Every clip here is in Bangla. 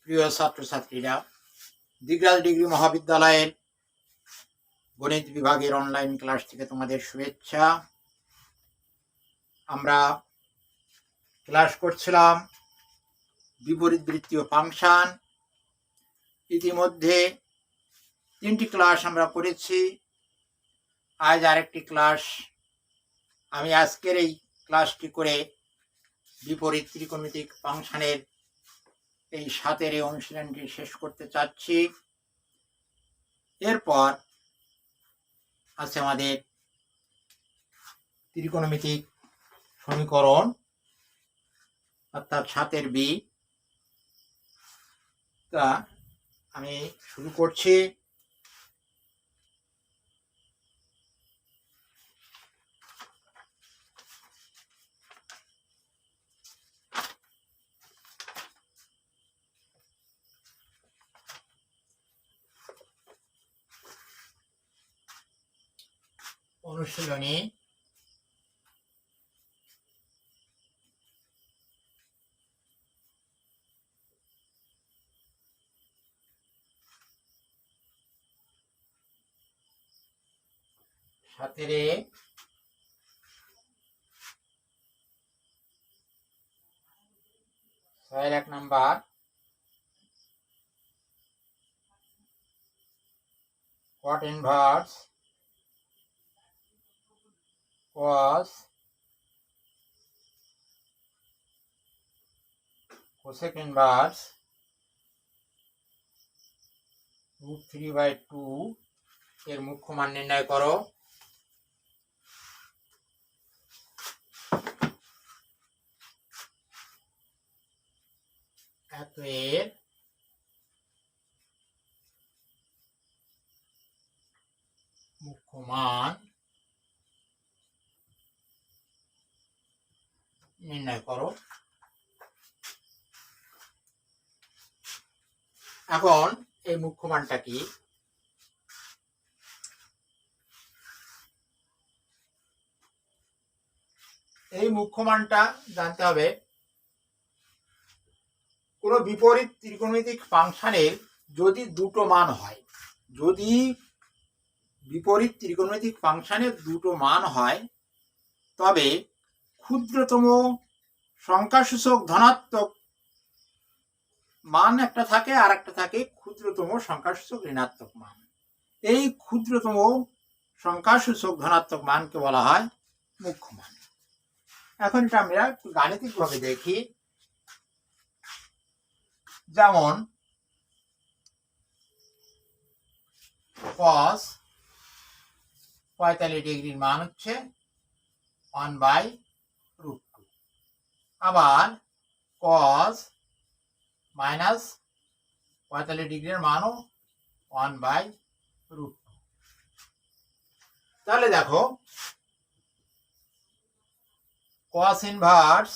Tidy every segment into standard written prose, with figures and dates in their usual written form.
প্রিয় ছাত্রছাত্রীরা, দিগরাজ ডিগ্রি মহাবিদ্যালয়ের গণিত বিভাগের অনলাইন ক্লাস থেকে তোমাদের শুভেচ্ছা। আমরা ক্লাস করছিলাম বিপরীত বৃত্তীয় ফাংশন। ইতিমধ্যে 3টি ক্লাস আমরা করেছি। আজ আরেকটি ক্লাস, আমি আজকের এই ক্লাসটি করে বিপরীত ত্রিকোণমিতিক ফাংশনের এই 7 এই অনুশীলনটি শেষ করতে চাচ্ছি। এরপর আছে আমাদের ত্রিকোণমিতিক সমীকরণ অর্থাৎ 7 বি। তা আমি শুরু করছি। অনুশীলনী 7 1 number cot inverse cos cosec inverse √3/2 এর মুখ্য মান নির্ণয় করো। এত এর মুখ্য মান নির্ণয় করো। এখন এই মুখ্য মানটা কি? এই মুখ্য মানটা জানতে হবে কোন বিপরীত ত্রিকোণমিতিক ফাংশনের যদি দুটো মান হয়, যদি বিপরীত ত্রিকোণমিতিক ফাংশনের দুটো মান হয়, তবে ক্ষুদ্রতম সংখ্যাসূচক ধনাত্মক মান একটা থাকে আর একটা থাকে ক্ষুদ্রতম সংখ্যাসূচক ঋণাত্মক মান। এই ক্ষুদ্রতম সংখ্যাসূচক ধনাত্মক মানকে বলা হয় মুখ্য মান। এখন এটা আমরা একটু গাণিতিকভাবে দেখি। যেমন cos 45 ডিগ্রির মান হচ্ছে 1/√2। আবার cos -45 ডিগ্রির মানও 1/√2। তাহলে দেখো cos ইনভার্স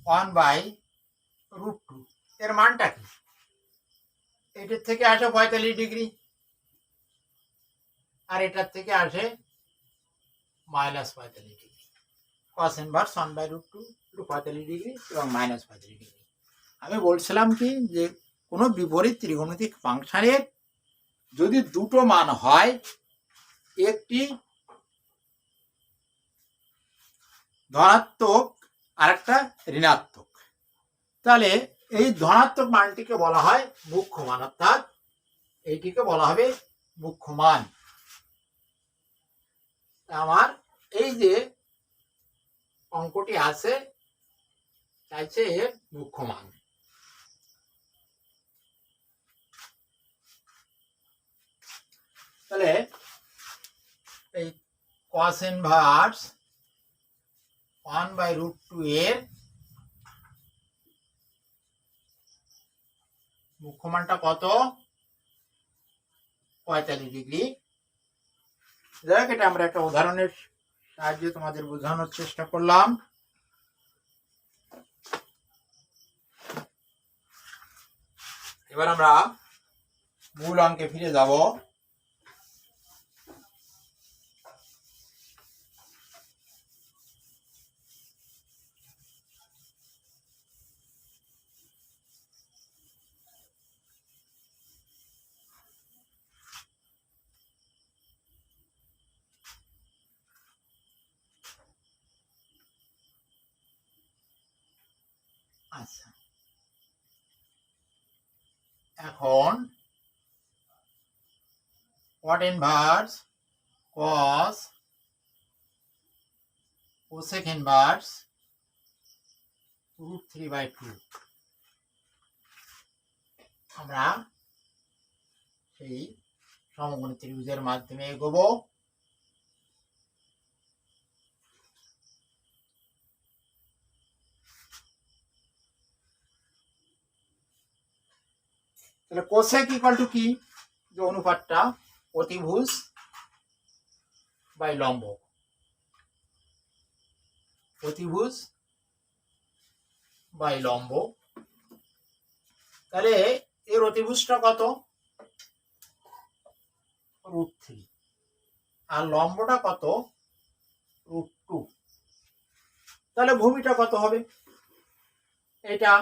1/√2 এর মানটা কি? এটার থেকে আসে 45 ডিগ্রি আর এটার থেকে আসে -45 ডিগ্রি। cos ইনভার্স 1/√2 45 ডিগ্রি এবং -45 ডিগ্রি। আমি বলছিলাম কি যে কোনো বিপরীত ত্রিকোণমিতিক ফাংশনের যদি দুটো মান হয়, একটি ধনাত্মক আর একটা ঋণাত্মক, তাহলে এই ধনাত্মক মানটিকে বলা হয় মুখ্য মান, অর্থাৎ এইটিকে বলা হবে মুখ্য মান। আমার এই যে অঙ্কটি আছে চাইছে এর মুখ্য মান। তাহলে এই cos ইনভার্স 1/√2 এর মুখ্য মানটা কত? 45 ডিগ্রি। দেখ, এটা আমরা একটা উদাহরণের সাহায্যে তোমাদের বোঝানোর চেষ্টা করলাম। এবার আমরা মূল অঙ্কে ফিরে যাব। আচ্ছা, এখন cot inverse cos cosec inverse √3/2 আমরা সেই সমকোণী ত্রিভুজের মাধ্যমে এগোবো। তাহলে কোসেক ইকুয়াল টু কি, যে অনুপাতটা অতিভুজ বাই লম্ব, অতিভুজ বাই লম্ব। তাহলে এর অতিভুজটা কত, √3, আর লম্বটা কত, √2। তাহলে ভূমিটা কত হবে, এটা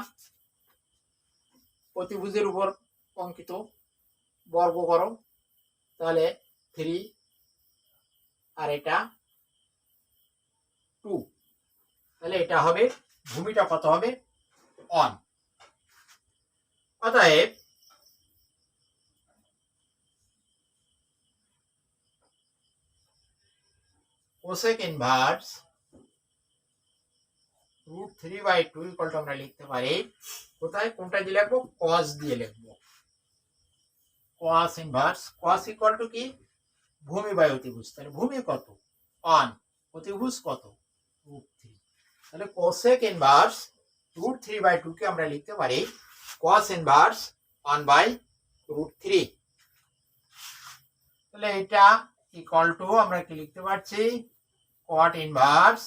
অতিভুজের উপর অঙ্কিত, বর্গ করো, তাহলে 3 আর এটা 2, তাহলে এটা হবে, ভূমিটা কত হবে, 1। অতএব কোসেক ইনভার্স √3/2 ইকুয়াল টু আমরা লিখতে পারি, কোথায় কোনটা দিয়ে লিখবো, cos দিয়ে লিখবো, cos inverse, cos equal to কি, ভূমি বাই অতিভুজ। তাহলে ভূমি কত, 1, অতিভুজ কত, √3। তাহলে কোসেক ইনভার্স √3/2 কে আমরা লিখতে পারি cos ইনভার্স 1/√3। তাহলে এটা ইকুয়াল টু আমরা কি লিখতে পারছি, cot ইনভার্স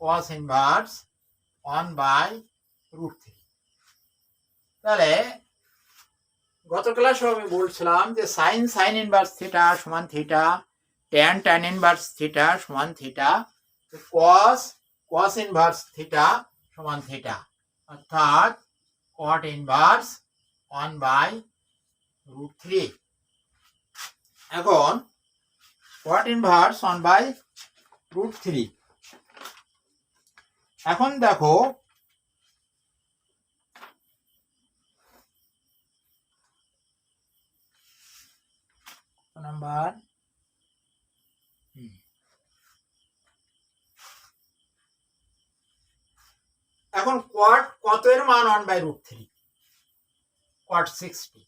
cos ইনভার্স 1/√3। তাহলে গত ক্লাসে আমি বলছিলাম যে sin ইনভার্স থিটা সমান থিটা, tan ইনভার্স থিটা সমান থিটা, cos ইনভার্স থিটা সমান থিটা, অর্থাৎ cot ইনভার্স 1/√3। এখন cot ইনভার্স 1/√3, এখন দেখো নাম্বার, এখন cot কত এর মান 1/√3, cot 60,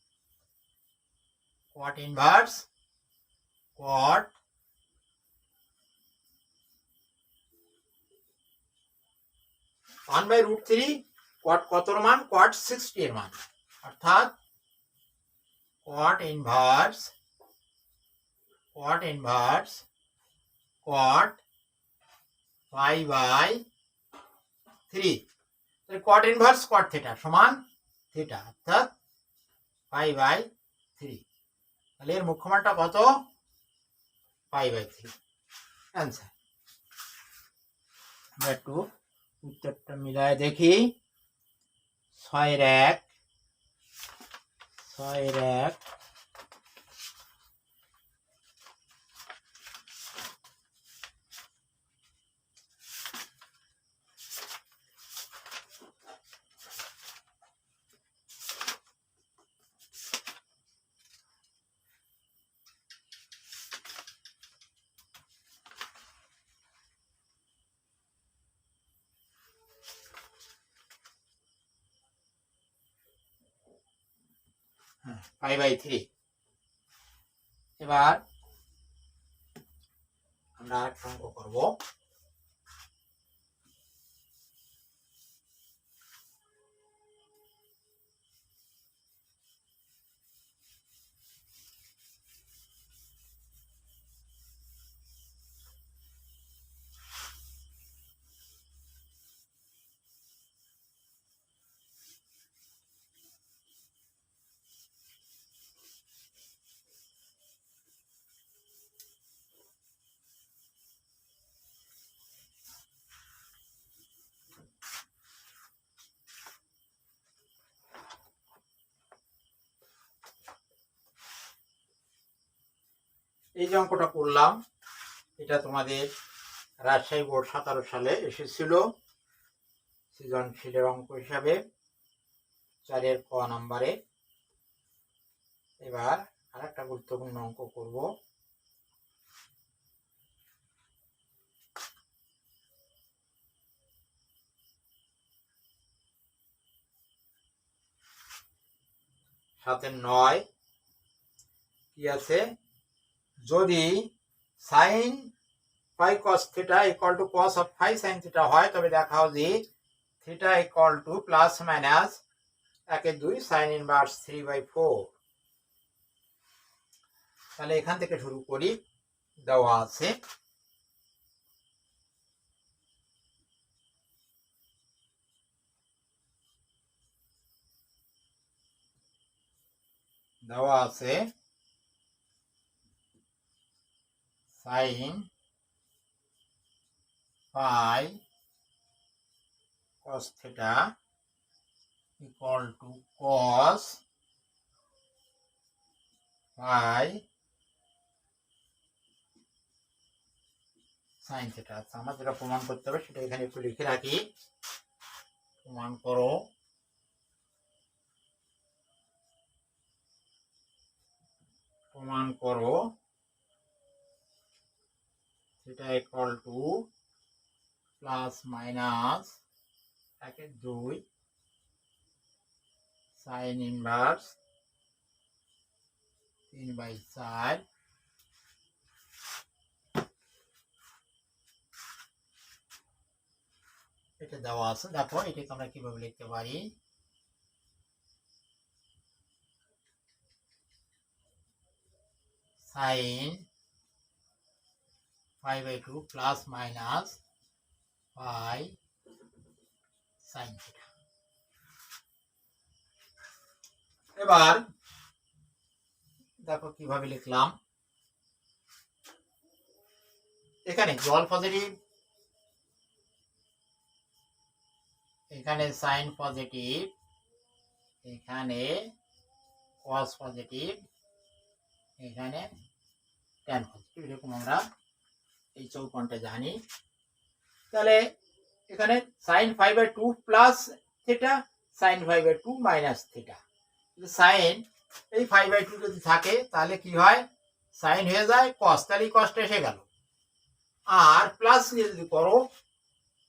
cot inverse cot 1/√3, cot কতর মান, cot 60 এর মান, অর্থাৎ cot inverse cot 5/3। cot inverse cot theta সমান থিটা, অর্থাৎ 5/3। তাহলে এর মুখ্যমানটা কত, 5/3। অ্যান্সার। আমরা একটু উত্তরটা মিলায় দেখি, 6-1 5/3। এবার আমরা আরেকটা অঙ্ক করব। এই যে অঙ্কটা করলাম, এটা তোমাদের রাজশাহী বোর্ড 17 সালে এসেছিল সৃজনশীলের অঙ্ক হিসাবে 4-এর ক নাম্বারে। এবার আরেকটা গুরুত্বপূর্ণ অঙ্ক করব। সাতের 9 কি আছে, যদি sine phi cos theta equal to cos of phi sine theta হয় তবে দেখাও যে theta equal to plus minus 1/2 sine inverse 3/4। তাহলে এখান থেকে শুরু করি। দেওয়া আছে sine phi cos theta equal to cos phi sin theta। আচ্ছা, আমার যেটা প্রমাণ করতে হবে সেটা এখানে একটু লিখে রাখি। প্রমাণ করো theta equal to plus minus 1/2 sine inverse 3/4। এটা দেওয়া আছে, দেখো এটাকে আমরা কিভাবে লিখতে পারি। Sine 5/2 plus minus 5 sine theta. এবার দেখো কিভাবে লিখলাম। এখানে জল পজিটিভ, এখানে সাইন পজিটিভ, এখানে কস পজিটিভ, এখানে ট্যান পজিটিভ, এরকম আমরা এই চৌকোণটা জানি। তাহলে এখানে sine 5/2 plus theta, sine 5/2 minus theta. Sine এই 5/2 যদি থাকে তাহলে কি হয়, সাইন হয়ে যায় কস, তাহলে এই কসটা এসে গেল। আর প্লাস নিয়ে যদি করো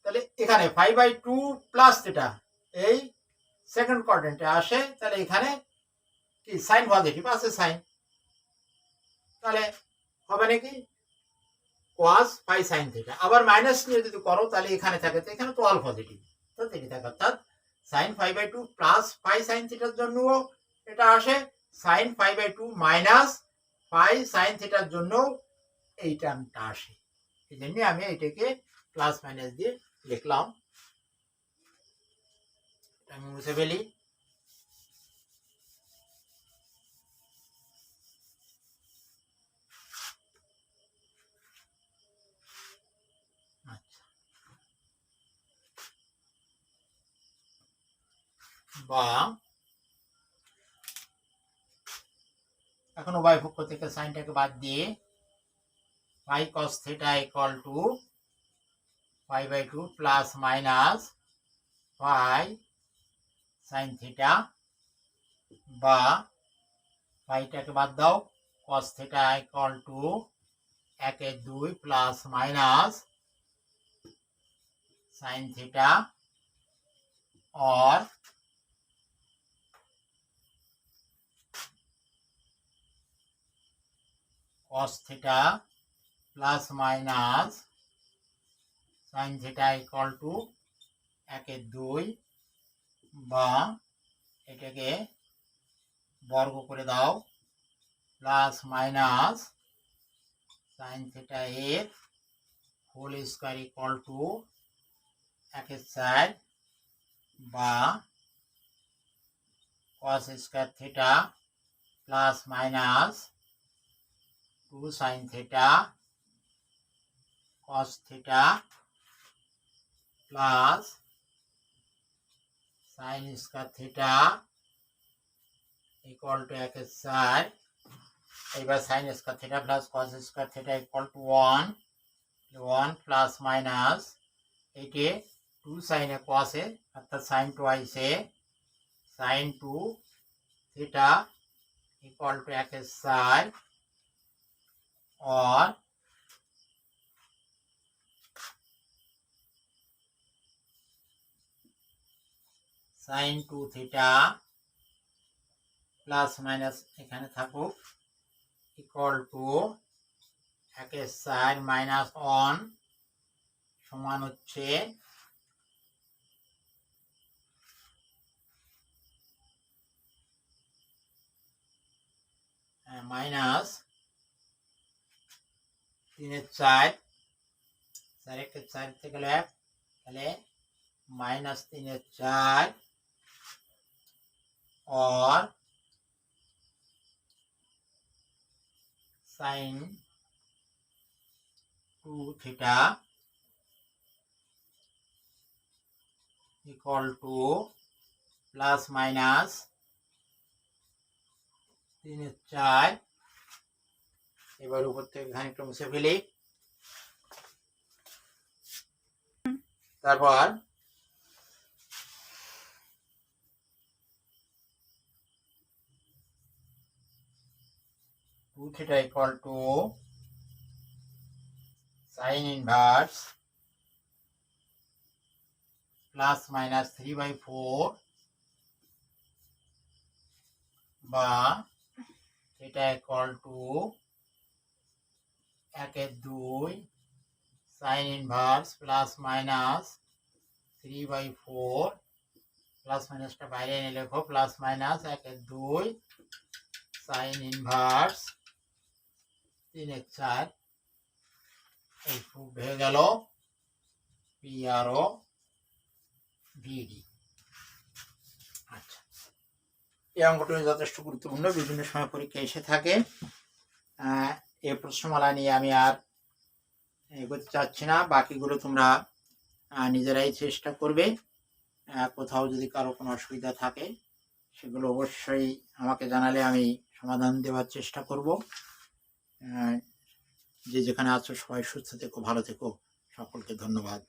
তাহলে এখানে 5/2 প্লাস থিটা এই সেকেন্ড কোয়াড্রেন্টে আসে, তাহলে এখানে কি সাইন পজিটিভ আছে সাইন, তাহলে হবে নাকি cos phi sin থিটা। আবার মাইনাস নিয়ে যদি করো তাহলে এখানে থাকে, তো এখানে তো অল পজিটিভ, তো থেকে থাকে, অর্থাৎ sin 5/2 প্লাস phi sin থিটার জন্য এটা আসে, sin 5/2 মাইনাস phi sin থিটার জন্য এই টার্মটা আসে। এই জন্য আমি এটাকে প্লাস মাইনাস দিয়ে লিখলাম। আমি মুছে ফেলি। বা এখন উভয় পক্ষ থেকে সাইনটাকে বাদ দিয়ে phi cos theta equal to 5/2 plus minus phi sin theta, বা পাইটাকে বাদ দাও, cos theta equal to 1/2 plus minus sin theta, और cos theta plus minus sin theta equal to 1/2, বা এটাকে বর্গ করে দাও, প্লাস মাইনাস sin theta এর হোল স্কয়ার ইকুয়াল টু 1/4, বা cos square theta plus minus 2 sin theta cos theta plus sin square theta equal two 1/4। এবার sin square theta plus cos square theta equal two 1 one plus minus একে 2 sin a cos a অর্থাৎ sin twice a sin 2 theta equal to এক side or sin 2 theta plus minus এখানে থাকুক ইকুয়াল টু এক সাইড মাইনাস 1 সমান হচ্ছে মাইনাস 3/4 4 থেকে গেল 1 তাহলে মাইনাস 3/4 और sin 2 theta equal to plus minus 3/4 এবার উপর থেকে খানিকটা মুছে ফেলি তারপর 2 theta equal to sin inverse plus minus 3/4 বা theta equal to 1/2 sin inverse plus minus 3/4 plus মাইনাসটা বাইরে এনে লেখো প্লাস মাইনাস 1/2 sin inverse 3/4 এই প্রুফ হয়ে গেল PRO VD। আচ্ছা, এই অঙ্কটি যথেষ্ট গুরুত্বপূর্ণ, বিভিন্ন সময় পরীক্ষা এসে থাকে। এই প্রশ্নমালা নিয়ে আমি আর এগোতে চাচ্ছি না, বাকিগুলো তোমরা নিজেরাই চেষ্টা করবে। কোথাও যদি কারো কোনো অসুবিধা থাকে সেগুলো অবশ্যই আমাকে জানালে আমি সমাধান দেওয়ার চেষ্টা করব। যে যেখানে আছো সবাই সুস্থ থেকো, ভালো থেকো, সকলকে ধন্যবাদ।